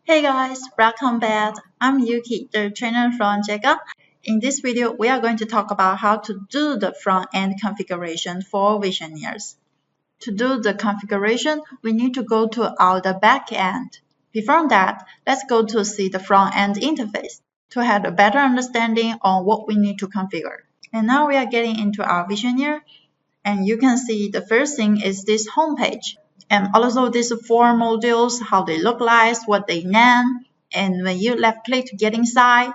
Hey guys, welcome back. I'm Yuki, the trainer from JEGA. In this video, we are going to talk about how to do the front-end configuration for Visioneers. To do the configuration, we need to go to the back end. Before that, let's go to see the front-end interface to have a better understanding on what we need to configure. And now we are getting into our Visioneer, and you can see the first thing is this homepage. And also these four modules, how they look like, what they name. And when you left click to get inside,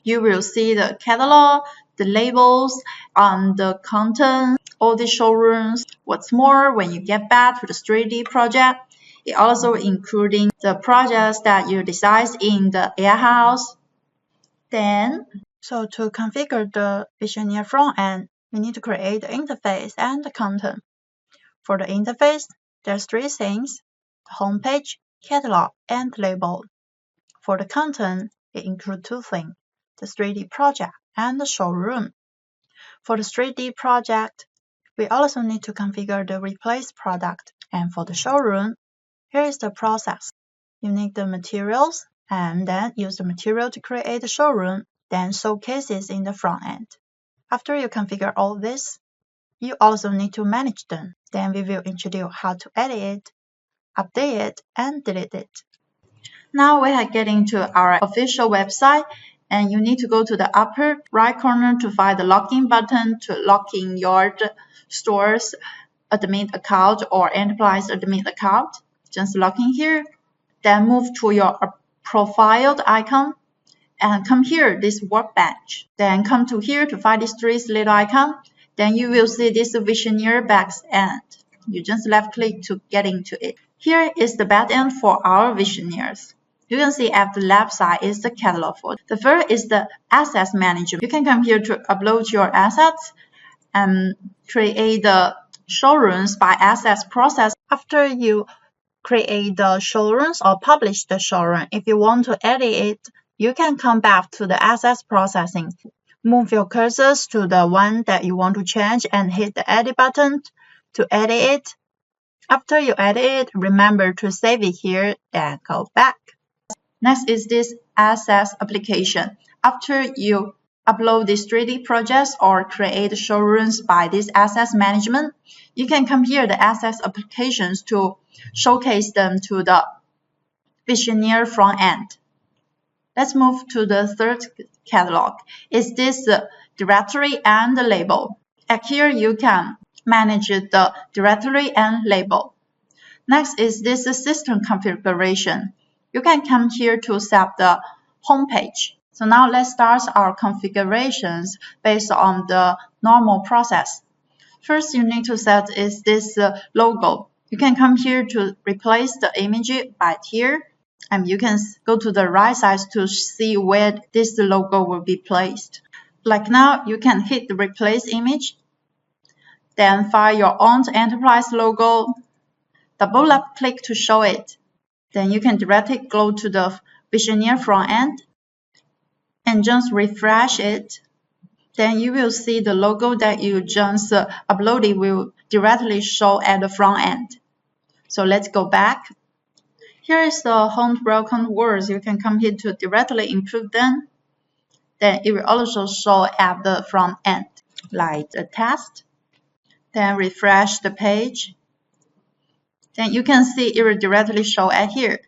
you will see the catalog, the labels, the content, all the showrooms. What's more, when you get back to the 3D project, it also including the projects that you design in the AiHouse. So to configure the Visioneer front end, we need to create the interface and the content. For the interface, there's three things: the homepage, catalog, and label. For the content, it includes two things: the 3D project and the showroom. For the 3D project, we also need to configure the replace product. And for the showroom, here is the process. You need the materials, and then use the material to create the showroom, then showcases in the front end. After you configure all this, you also need to manage them. Then we will introduce how to edit it, update it, and delete it. Now we are getting to our official website, and you need to go to the upper right corner to find the login button to log in your store's admin account or enterprise admin account. Just log in here, then move to your profiled icon and come here, this workbench. Then come to here to find these three little icons. Then you will see this Visioneer back end. You just left click to get into it. Here is the back end for our Visioneers. You can see at the left side is the catalog folder. The first is the assets management. You can come here to upload your assets and create the showrooms by assets process. After you create the showrooms or publish the showroom, if you want to edit it, you can come back to the assets processing. Move your cursors to the one that you want to change and hit the edit button to edit it. After you edit it, remember to save it here and go back. Next is this assets application. After you upload these 3D projects or create showrooms by this assets management, you can come here the assets applications to showcase them to the Visioneer front end. Let's move to the third catalog. Is this the directory and the label? At here you can manage the directory and label. Next is this system configuration. You can come here to set the homepage. So now let's start our configurations based on the normal process. First you need to set is this logo. You can come here to replace the image right here. And you can go to the right side to see where this logo will be placed. Like now, you can hit the replace image, then find your own enterprise logo, double left click to show it. Then you can directly go to the Visioneer front end and just refresh it. Then you will see the logo that you just uploaded will directly show at the front end. So let's go back. Here is the home welcome words. You can come here to directly input them. Then it will also show at the front end, like the test. Then refresh the page. Then you can see it will directly show at here.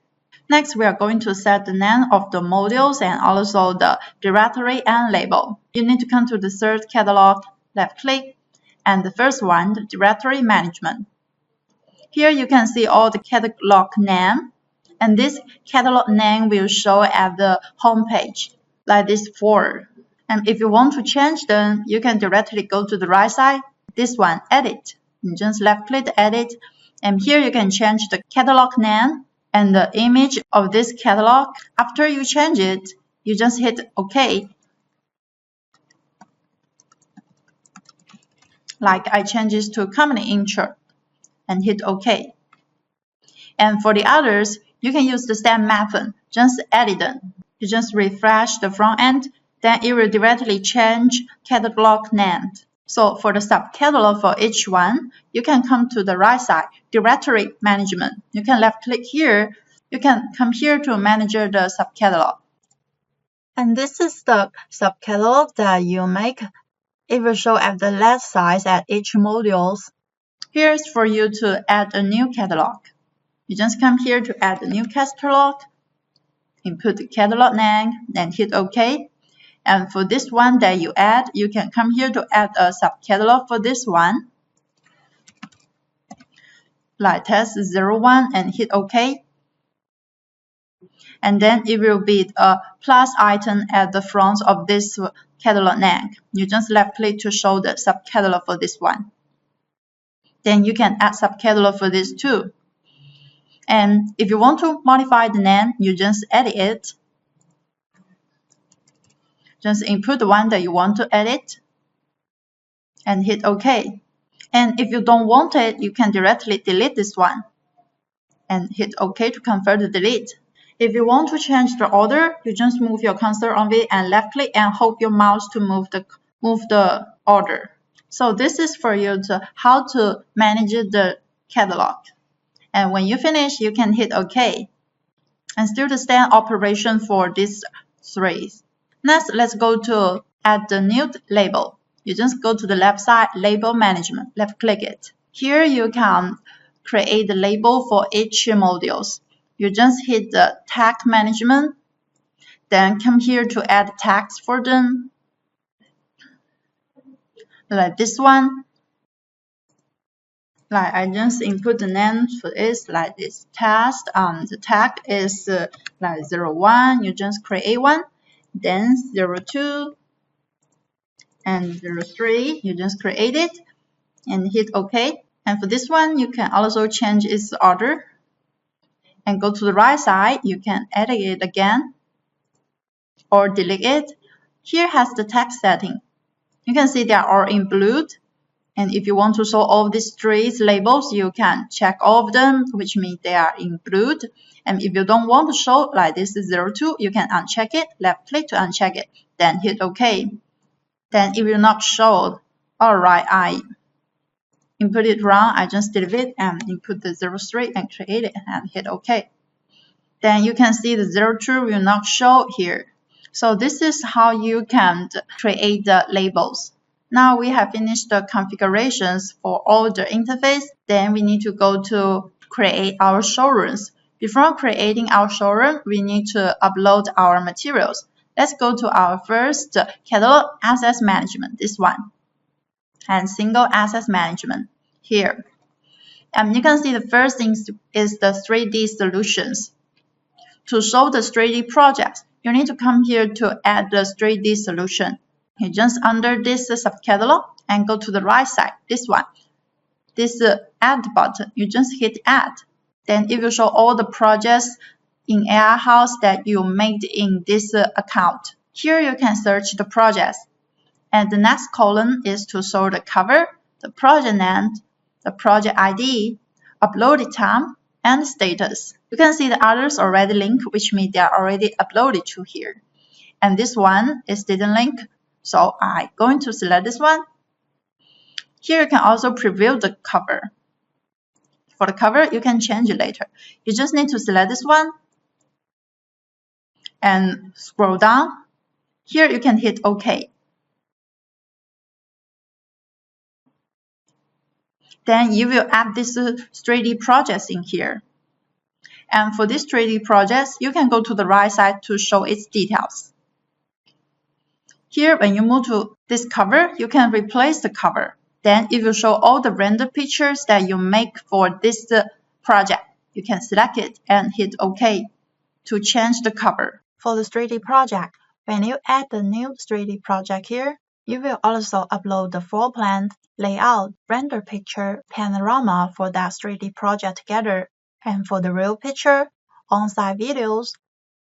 Next, we are going to set the name of the modules and also the directory and label. You need to come to the third catalog, left click, and the first one, the directory management. Here you can see all the catalog name. And this catalog name will show at the home page, like this four. And if you want to change them, you can directly go to the right side, this one, edit. And just left click edit. And here you can change the catalog name and the image of this catalog. After you change it, you just hit OK. Like I change this to company intro and hit OK. And for the others, you can use the same method, just edit them. You just refresh the front end, then it will directly change catalog name. So for the subcatalog for each one, you can come to the right side, directory management. You can left click here you can come here to manage the subcatalog. And this is the subcatalog that you make. It will show at the left side at each modules. Here's for you to add a new catalog. You just come here to add a new catalog, input the catalog name, then hit OK. And for this one that you add, you can come here to add a subcatalog for this one, like test 01 and hit OK. And then it will be a plus item at the front of this catalog name. You just left click to show the subcatalog for this one. Then you can add subcatalog for this too. And if you want to modify the name, you just edit it. Just input the one that you want to edit and hit OK. And if you don't want it, you can directly delete this one and hit OK to confirm the delete. If you want to change the order, you just move your cursor on it and left click and hold your mouse to move the order. So this is for you to how to manage the catalog. And when you finish, you can hit OK. And still the same operation for these three. Next, let's go to add the new label. You just go to the left side, label management, left click it. Here you can create the label for each modules. You just hit the tag management, then come here to add tags for them, like this one. Like I just input the name for this, like this test. The tag is like 01. You just create one, then 02 and 03. You just create it and hit OK. And for this one, you can also change its order. And go to the right side, you can edit it again or delete it. Here has the text setting. You can see they are all in blue. And if you want to show all these three labels, you can check all of them, which means they are in blue. And if you don't want to show, like this is 02, you can uncheck it, left click to uncheck it, then hit OK. Then it will not show. Alright, I input it wrong, I just delete it and input the 03 and create it and hit OK. Then you can see the 02 will not show here. So this is how you can create the labels. Now we have finished the configurations for all the interface. Then we need to go to create our showrooms. Before creating our showroom, we need to upload our materials. Let's go to our first catalog access management, this one. And single access management here. And you can see the first thing is the 3D solutions. To show the 3D projects, you need to come here to add the 3D solution. You just under this subcatalog and go to the right side, this one. This add button, you just hit add. Then it will show all the projects in AiHouse that you made in this account. Here you can search the projects. And the next column is to show the cover, the project name, the project ID, uploaded time, and status. You can see the others already linked, which means they are already uploaded to here. And this one is didn't link, so I'm going to select this one. Here you can also preview the cover. For the cover, you can change it later. You just need to select this one and scroll down. Here you can hit OK. Then you will add these 3D projects in here. And for these 3D projects, you can go to the right side to show its details. Here, when you move to this cover, you can replace the cover. Then it will show all the render pictures that you make for this project. You can select it and hit OK to change the cover. For the 3D project, when you add the new 3D project here, you will also upload the floor plan, layout, render picture, panorama for that 3D project together. And for the real picture, on-site videos,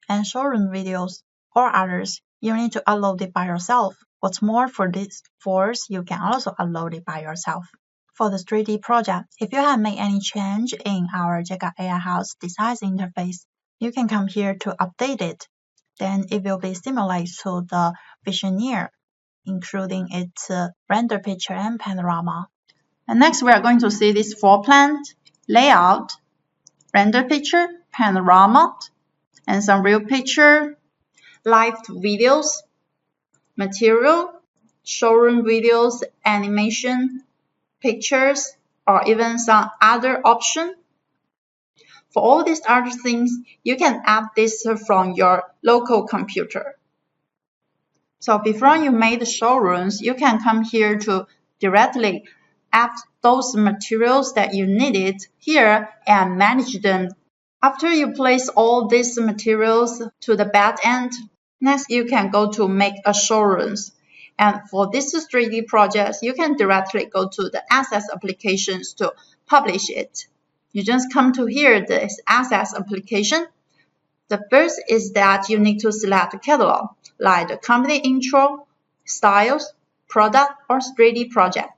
and showroom videos, or others, you need to upload it by yourself. What's more, for this force, you can also upload it by yourself. For the 3D project, if you have made any change in our JEGA AiHouse design interface, you can come here to update it. Then it will be similar to the Visioneer, including its render picture and panorama. And next, we are going to see this floor plan, layout, render picture, panorama, and some real picture, live videos, material, showroom videos, animation, pictures, or even some other option. For all these other things, you can add this from your local computer. So before you make the showrooms, you can come here to directly add those materials that you needed here and manage them. After you place all these materials to the back end, next you can go to make a showrooms. And for this 3D projects, you can directly go to the assets applications to publish it. You just come to here, this assets application. The first is that you need to select the catalog, like the company intro, styles, product, or 3D project.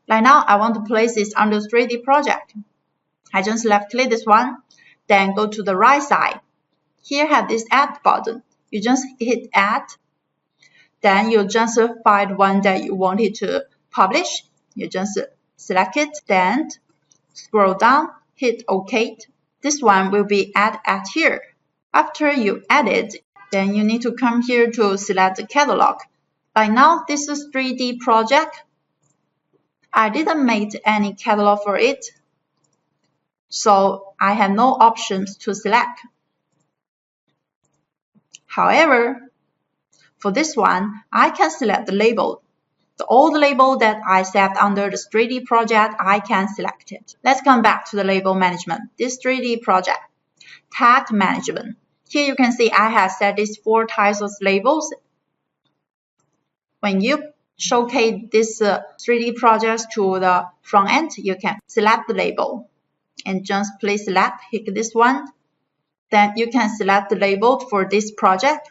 Like now, I want to place this under 3D project. I just left click this one, then go to the right side. Here have this add button. You just hit add. Then you just find one that you wanted to publish. You just select it, then scroll down, hit OK. This one will be add here. After you add it, then you need to come here to select the catalog. Like now, this is 3D project. I didn't make any catalog for it, so I have no options to select. However, for this one, I can select the label. The old label that I set under the 3D project, I can select it. Let's come back to the label management. This 3D project, tag management. Here you can see I have set these 4 types of labels. When you showcase this 3D projects to the front end, you can select the label and just please select, hit this one. Then you can select the label for this project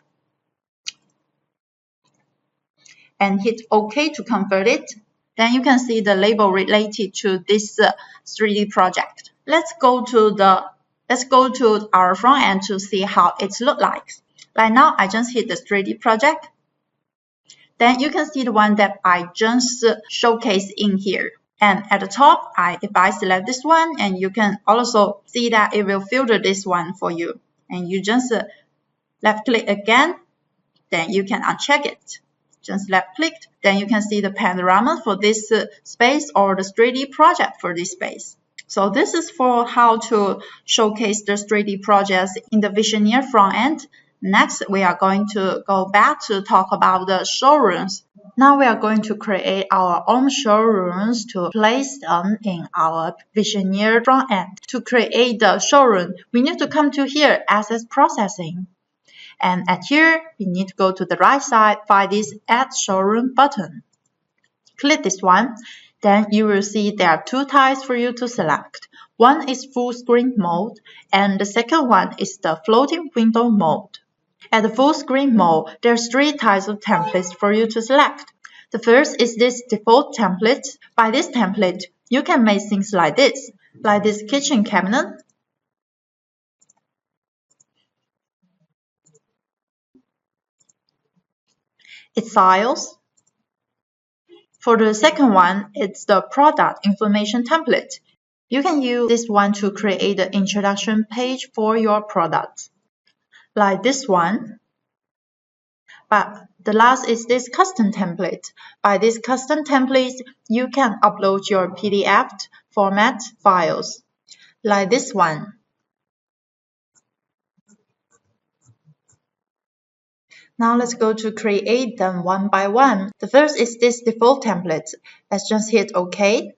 and hit OK to convert it. Then you can see the label related to this 3D project. Let's go to our front end to see how it looks like. Like now, I just hit the 3D project. Then you can see the one that I just showcased in here. And at the top, if I select this one, and you can also see that it will filter this one for you. And you just left click again, then you can uncheck it. Just left click, then you can see the panorama for this space or the 3D project for this space. So this is for how to showcase the 3D projects in the Visioneer front end. Next, we are going to go back to talk about the showrooms. Now we are going to create our own showrooms to place them in our Visioneer front end. To create the showroom, we need to come to here, Assets Processing. And at here, we need to go to the right side, find this Add Showroom button. Click this one. Then you will see there are 2 types for you to select. One is full screen mode, and the second one is the floating window mode. At the full screen mode, there's 3 types of templates for you to select. The first is this default template. By this template, you can make things like this kitchen cabinet, its styles. For the second one, it's the product information template. You can use this one to create the introduction page for your product, like this one. But the last is this custom template. By this custom template, you can upload your PDF format files, like this one. Now let's go to create them one by one. The first is this default template. Let's just hit OK.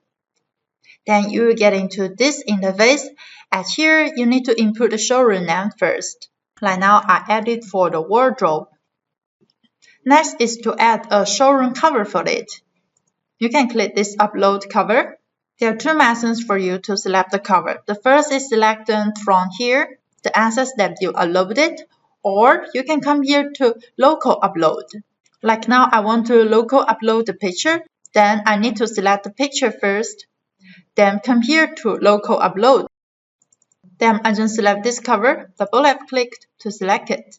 Then you will get into this interface. At here, you need to input the showroom name first. Like now, I added for the wardrobe. Next is to add a showroom cover for it. You can click this upload cover. There are 2 methods for you to select the cover. The first is selecting from here the assets that you uploaded, or you can come here to local upload. Like now, I want to local upload the picture. Then I need to select the picture first. Then come here to local upload. Then I just select this cover, double left click to select it.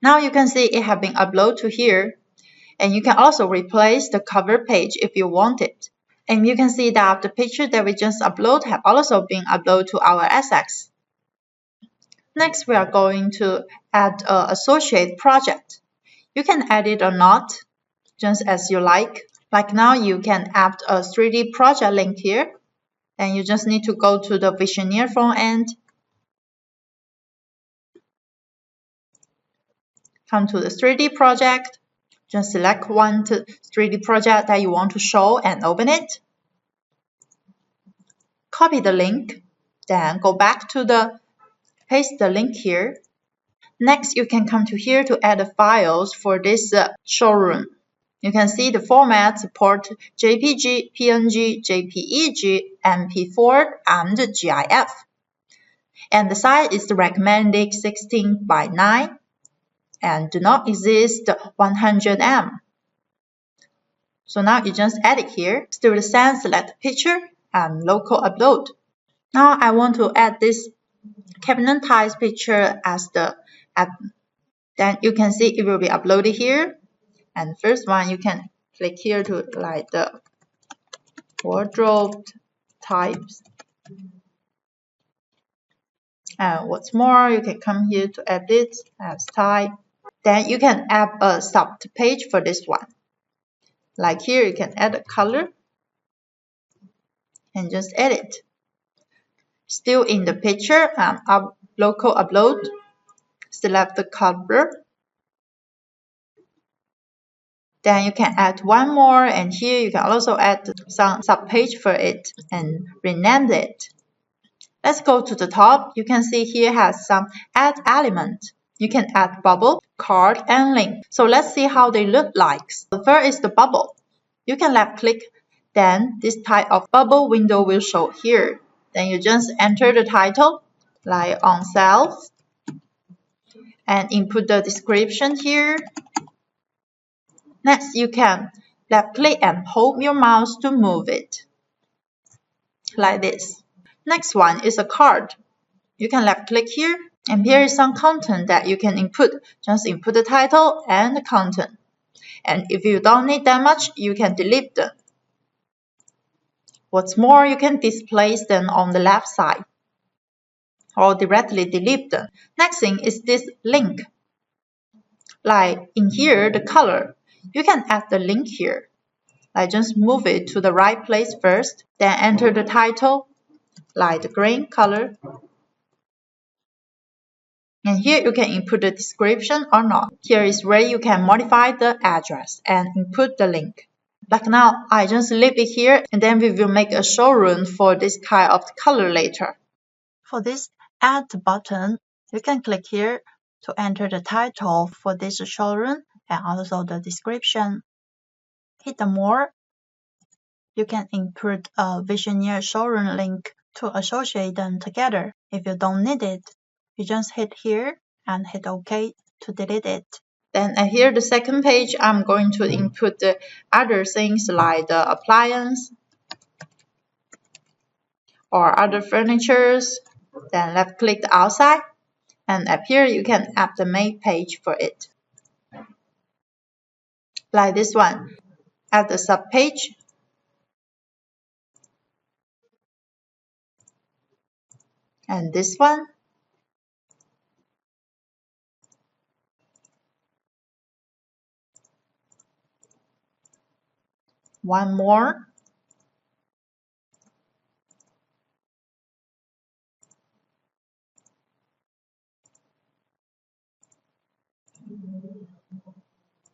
Now you can see it has been uploaded to here. And you can also replace the cover page if you want it. And you can see that the picture that we just uploaded have also been uploaded to our assets. Next, we are going to add an associate project. You can add it or not, just as you like. Like now, you can add a 3D project link here. And you just need to go to the Visioneer front end. Come to the 3D project. Just select one 3D project that you want to show and open it. Copy the link. Then go back to paste the link here. Next, you can come to here to add the files for this showroom. You can see the format support JPG, PNG, JPEG, MP4, and GIF. And the size is the recommended 16 by 9 and do not exist 100 M. So now you just add it here. Still the same, select picture and local upload. Now I want to add this cabinet tiles picture as the app. Then you can see it will be uploaded here. And first one, you can click here to like the wardrobe types. And what's more, you can come here to edit as type. Then you can add a sub page for this one. Like here, you can add a color and just edit. Still in the picture, local upload. Select the color. Then you can add one more, and here you can also add some sub-page for it and rename it. Let's go to the top. You can see here has some add element. You can add bubble, card, and link. So let's see how they look like. The first is the bubble. You can left click, then this type of bubble window will show here. Then you just enter the title, like on sale, and input the description here. Next, you can left click and hold your mouse to move it, like this. Next one is a card. You can left click here, and here is some content that you can input. Just input the title and the content. And if you don't need that much, you can delete them. What's more, you can display them on the left side or directly delete them. Next thing is this link. Like in here, the color. You can add the link here. Like just move it to the right place first, then enter the title, like the green color. And here you can input the description or not. Here is where you can modify the address and input the link. Like now, I just leave it here and then we will make a showroom for this kind of color later. For this add button, you can click here to enter the title for this showroom and also the description. Hit the more. You can include a Visioneer showroom link to associate them together. If you don't need it, you just hit here and hit OK to delete it. Then here the second page, I'm going to input the other things like the appliance or other furnitures. Then left click the outside, and up here you can add the main page for it. Like this one, add the sub page. And this one. One more.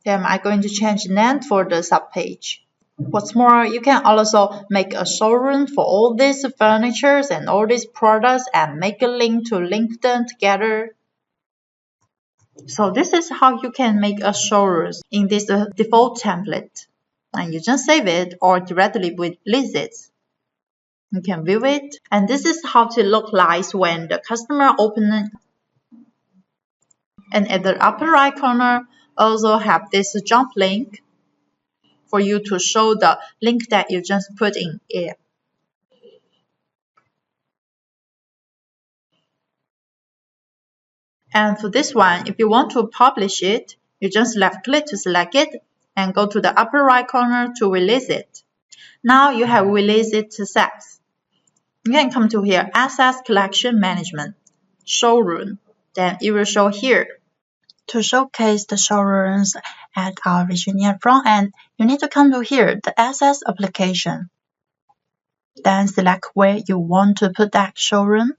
Then I'm going to change the name for the subpage. What's more, you can also make a showroom for all these furniture and all these products and make a link to link them together. So this is how you can make a showroom in this default template. And you just save it or directly release it. You can view it. And this is how it looks like when the customer opens it. And at the upper right corner, also have this jump link for you to show the link that you just put in here. And for this one, if you want to publish it, you just left click to select it and go to the upper right corner to release it. Now you have released it to success. You can come to here, Access Collection Management, Showroom. then it will show here. To showcase the showrooms at our Visioneer front end, you need to come to here, the Access application. Then select where you want to put that showroom,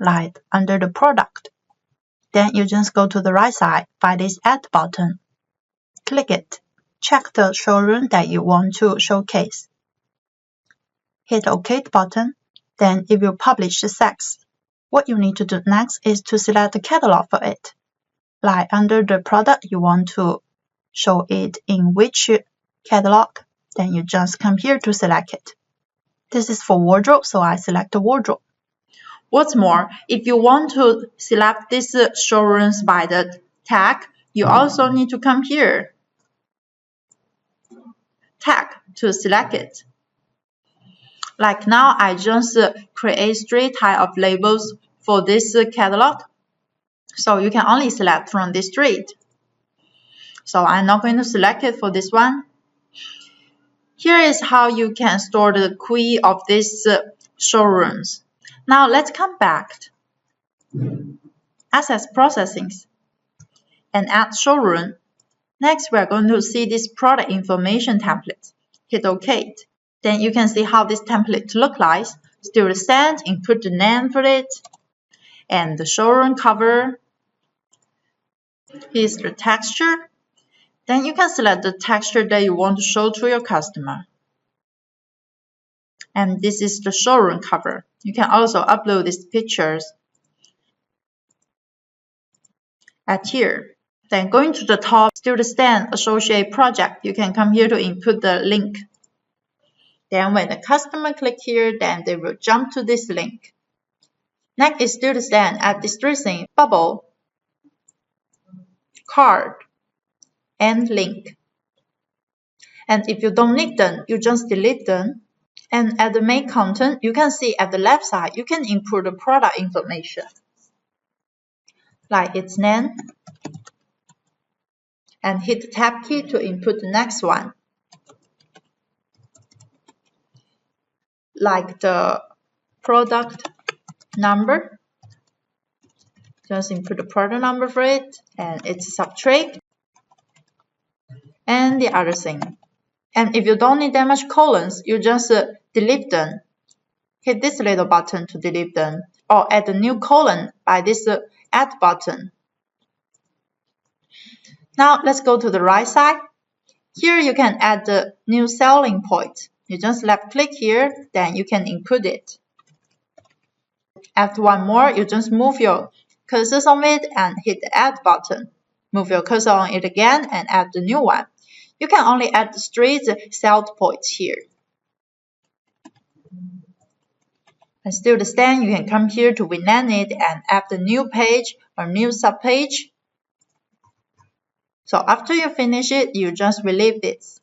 like under the product. Then you just go to the right side, find this Add button. Click it. Check the showroom that you want to showcase. Hit OK button. Then it will publish the text. What you need to do next is to select the catalog for it. Like under the product you want to show it in which catalog, then you just come here to select it. This is for wardrobe, so I select the wardrobe. What's more, if you want to select these showrooms by the tag, you also need to come here. Tag to select it. Like now, I just create 3 types of labels for this catalog. So you can only select from this 3. So I'm not going to select it for this one. Here is how you can store the key of these showrooms. Now let's come back. Access processing and add showroom. Next, we are going to see this product information template. Hit OK. Then you can see how this template looks like. Still the same, input the name for it, and the showroom cover. Here's the texture. Then you can select the texture that you want to show to your customer. And this is the showroom cover. You can also upload these pictures at here. Then going to the top, still the stand associate project, you can come here to input the link. Then when the customer click here, then they will jump to this link. Next is still the stand, add these 3 things: bubble, card, and link. And if you don't need them, you just delete them. And at the main content, you can see at the left side, you can input the product information, like its name, and hit the tab key to input the next one, like the product number. Just input the product number for it, and its subtract, and the other thing. And if you don't need that much colons, you just delete them. Hit this little button to delete them, or add a new colon by this add button. Now let's go to the right side. Here you can add the new selling point. You just left click here, then you can input it. Add one more, you just move your cursor on it and hit the add button. Move your cursor on it again and add the new one. You can only add the 3 sell points here. And still the stand, you can come here to rename it and add the new page or new subpage. So after you finish it, you just relieve this.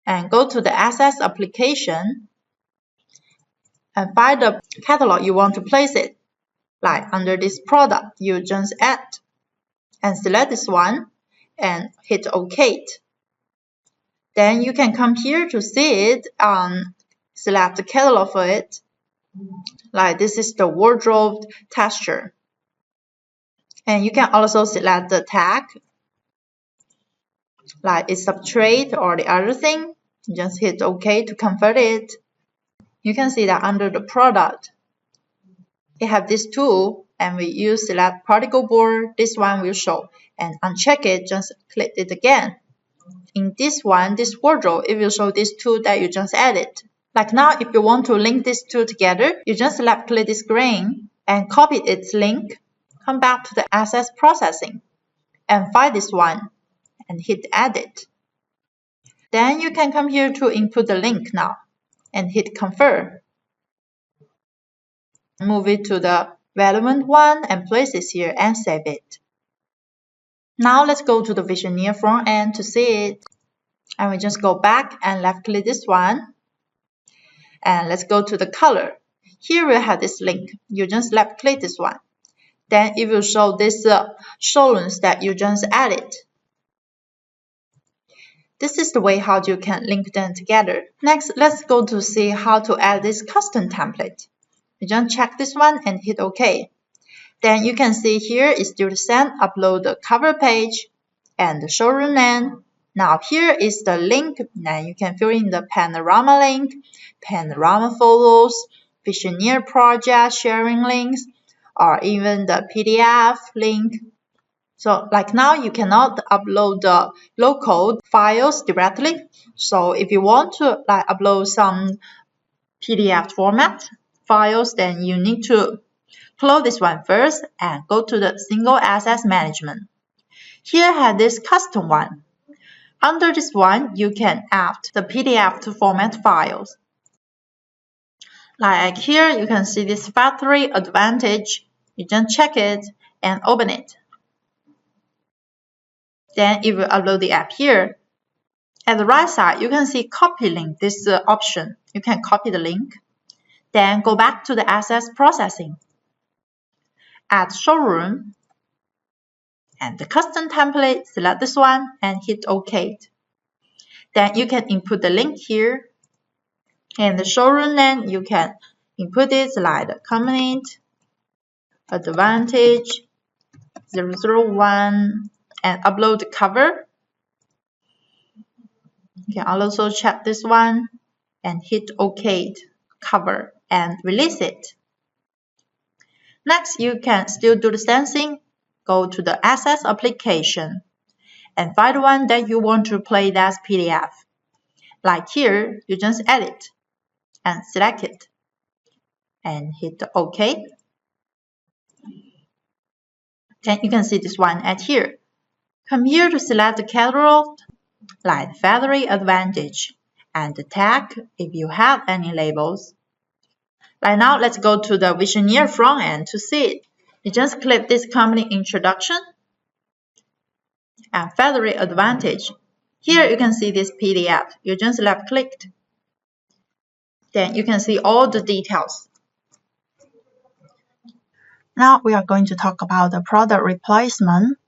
And go to the Access application and find the catalog you want to place it. Like under this product, you just add and select this one and hit OK. Then you can come here to see it and select the catalog for it. Like this is the wardrobe texture. And you can also select the tag, like it's subtrate or the other thing. Just hit OK to convert it. You can see that under the product, it have this tool, and we use select particle board. This one will show, and uncheck it, just click it again. In this one, this wardrobe, it will show this tool that you just added. Like now, if you want to link these two together, you just left click this green and copy its link. Come back to the access processing and find this one and hit edit. Then you can come here to input the link now and hit confirm. Move it to the relevant one and place it here and save it. Now let's go to the Visioneer front end to see it. And we just go back and left click this one. And let's go to the color. Here we have this link. You just left click this one. Then it will show this showrooms that you just added. This is the way how you can link them together. Next, let's go to see how to add this custom template. You just check this one and hit OK. Then you can see here is still the same. Upload the cover page and the showroom name. Now here is the link. Now you can fill in the panorama link, panorama photos, Visioneer project sharing links, or even the PDF link. So like now you cannot upload the local files directly. So if you want to like upload some PDF format files, then you need to close this one first and go to the single access management. Here have this custom one. Under this one, you can add the PDF to format files. Like here, you can see this factory advantage. You just check it and open it. Then if you upload the app here, at the right side, you can see copy link, this option. You can copy the link. Then go back to the access processing. Add showroom. And the custom template, select this one and hit OK. Then you can input the link here. And the showroom name, you can input it like the component, advantage 001, and upload the cover. You can also check this one and hit OK, cover, and release it. Next, you can still do the same thing. Go to the Access application and find the one that you want to play as PDF. Like here, you just add it and select it and hit OK. Then you can see this one at here. Come here to select the catalog, like Factory Advantage, and the tag if you have any labels. Right now, let's go to the Visioneer front end to see it. You just click this company introduction and Factory Advantage. Here you can see this PDF. You just left clicked. Then you can see all the details. Now we are going to talk about the product replacement.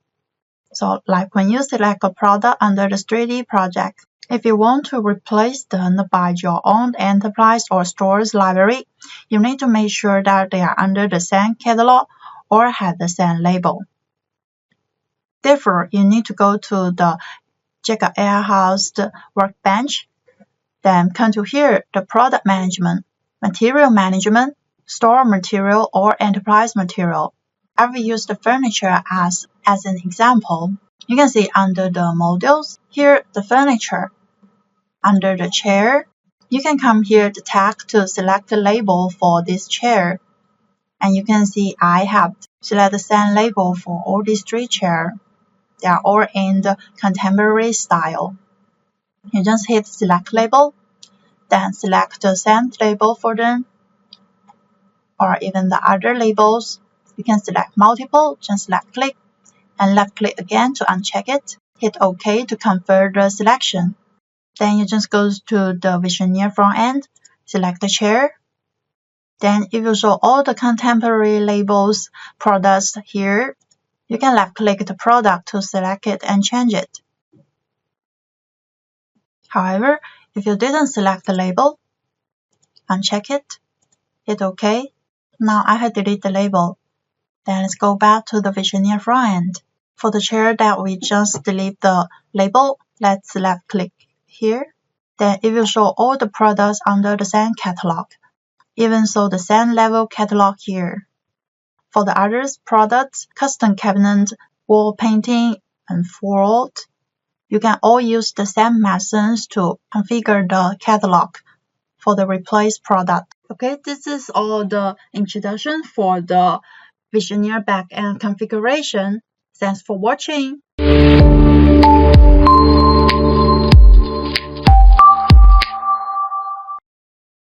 So like when you select a product under the 3D project, if you want to replace them by your own enterprise or store's library, you need to make sure that they are under the same catalog or have the same label. Therefore, you need to go to the JEGA AiHouse workbench, then come to here, the product management, material management, store material or enterprise material. I will use the furniture as an example. You can see under the models, here the furniture. Under the chair, you can come here the tag to select the label for this chair. And you can see I have select the same label for all these 3 chairs. They are all in the contemporary style. You just hit select label, then select the same label for them, or even the other labels. You can select multiple, just left click, and left click again to uncheck it. Hit OK to confirm the selection. Then you just go to the Visioneer front end, select the chair. Then it will show all the contemporary labels products here. You can left click the product to select it and change it. However, if you didn't select the label, uncheck it, hit OK. Now I have deleted the label. Then let's go back to the Visioneer front end. For the chair that we just delete the label, let's left click here. Then it will show all the products under the same catalog. Even so, the same level catalog here. For the others products, custom cabinet, wall painting, and floor, you can all use the same methods to configure the catalog for the replaced product. Okay, this is all the introduction for the Visioneer backend configuration. Thanks for watching.